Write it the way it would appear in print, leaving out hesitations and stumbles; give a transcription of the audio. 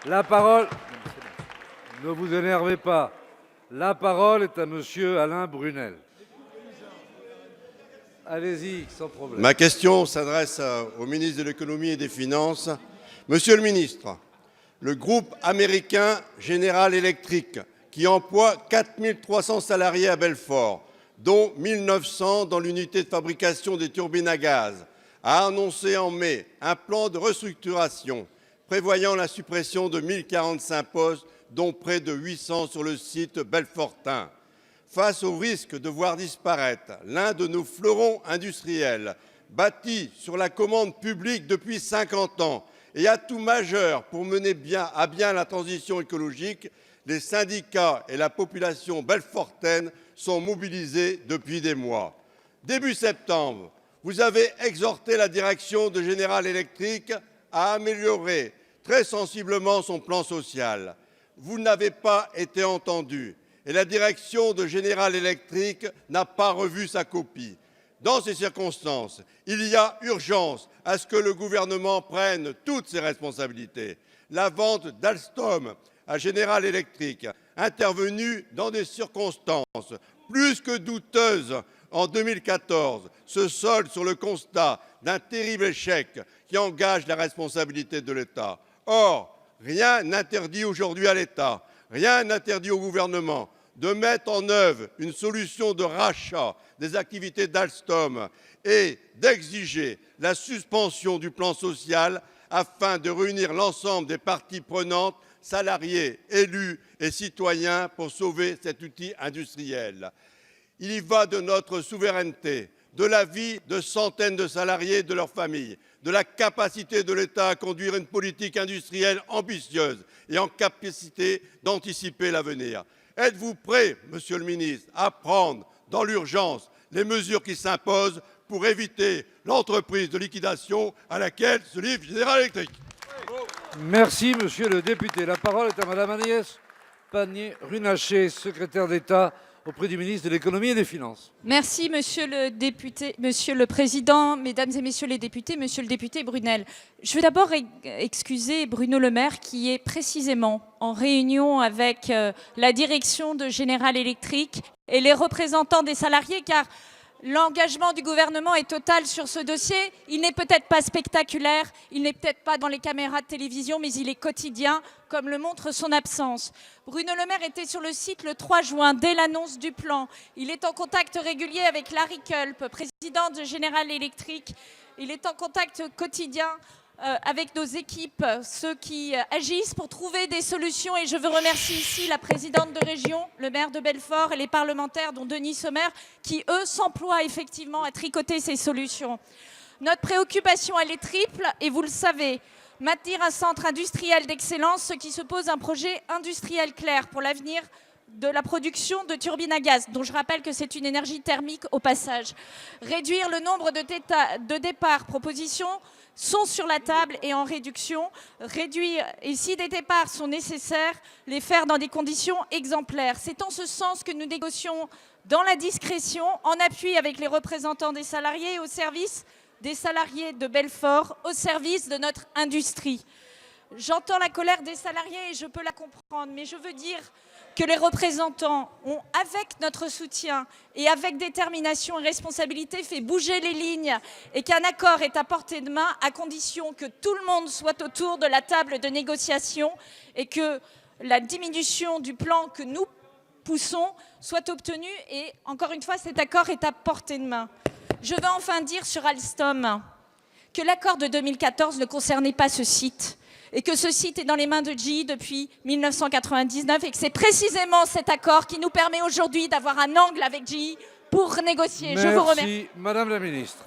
La parole, ne vous énervez pas. La parole est à monsieur Alain Brunel. Allez-y, sans problème. Ma question s'adresse au ministre de l'économie et des finances. Monsieur le ministre, le groupe américain General Electric, qui emploie 4300 salariés à Belfort, dont 1900 dans l'unité de fabrication des turbines à gaz, a annoncé en mai un plan de restructuration prévoyant la suppression de 1045 postes, dont près de 800 sur le site belfortain. Face au risque de voir disparaître l'un de nos fleurons industriels, bâti sur la commande publique depuis 50 ans et atout majeur pour mener à bien la transition écologique, les syndicats et la population belfortaine sont mobilisés depuis des mois. Début septembre, vous avez exhorté la direction de General Electric à améliorer très sensiblement son plan social. Vous n'avez pas été entendu et la direction de General Electric n'a pas revu sa copie. Dans ces circonstances, il y a urgence à ce que le gouvernement prenne toutes ses responsabilités. La vente d'Alstom à General Electric, intervenue dans des circonstances plus que douteuses en 2014, se solde sur le constat d'un terrible échec qui engage la responsabilité de l'État. Or, rien n'interdit aujourd'hui à l'État, rien n'interdit au gouvernement de mettre en œuvre une solution de rachat des activités d'Alstom et d'exiger la suspension du plan social afin de réunir l'ensemble des parties prenantes, salariés, élus et citoyens pour sauver cet outil industriel. Il y va de notre souveraineté, de la vie de centaines de salariés et de leurs familles, de la capacité de l'État à conduire une politique industrielle ambitieuse et en capacité d'anticiper l'avenir. Êtes-vous prêt, monsieur le ministre, à prendre dans l'urgence les mesures qui s'imposent pour éviter l'entreprise de liquidation à laquelle se livre General Electric? Merci, monsieur le député. La parole est à madame Agnès Pannier-Runacher, secrétaire d'État auprès du ministre de l'économie et des finances. Merci, monsieur le député, monsieur le président, mesdames et messieurs les députés, monsieur le député Brunel. Je veux d'abord excuser Bruno Le Maire qui est précisément en réunion avec la direction de General Electric et les représentants des salariés, car l'engagement du gouvernement est total sur ce dossier. Il n'est peut-être pas spectaculaire, il n'est peut-être pas dans les caméras de télévision, mais il est quotidien, comme le montre son absence. Bruno Le Maire était sur le site le 3 juin, dès l'annonce du plan. Il est en contact régulier avec Larry Culp, président de General Electric. Il est en contact quotidien avec nos équipes, ceux qui agissent pour trouver des solutions. Et je veux remercier ici la présidente de région, le maire de Belfort et les parlementaires, dont Denis Sommer, qui, eux, s'emploient effectivement à tricoter ces solutions. Notre préoccupation, elle est triple, et vous le savez. Maintenir un centre industriel d'excellence, ce qui suppose un projet industriel clair pour l'avenir de la production de turbines à gaz, dont je rappelle que c'est une énergie thermique au passage. Réduire le nombre de départs, propositions sont sur la table et en réduction. Réduire, et si des départs sont nécessaires, les faire dans des conditions exemplaires. C'est en ce sens que nous négocions dans la discrétion, en appui avec les représentants des salariés, au service des salariés de Belfort, au service de notre industrie. J'entends la colère des salariés et je peux la comprendre, mais je veux dire que les représentants ont, avec notre soutien et avec détermination et responsabilité, fait bouger les lignes et qu'un accord est à portée de main à condition que tout le monde soit autour de la table de négociation et que la diminution du plan que nous poussons soit obtenue. Et encore une fois, cet accord est à portée de main. Je veux enfin dire sur Alstom que l'accord de 2014 ne concernait pas ce site et que ce site est dans les mains de GE depuis 1999 et que c'est précisément cet accord qui nous permet aujourd'hui d'avoir un angle avec GE pour négocier. Merci, Je vous remercie. madame la ministre.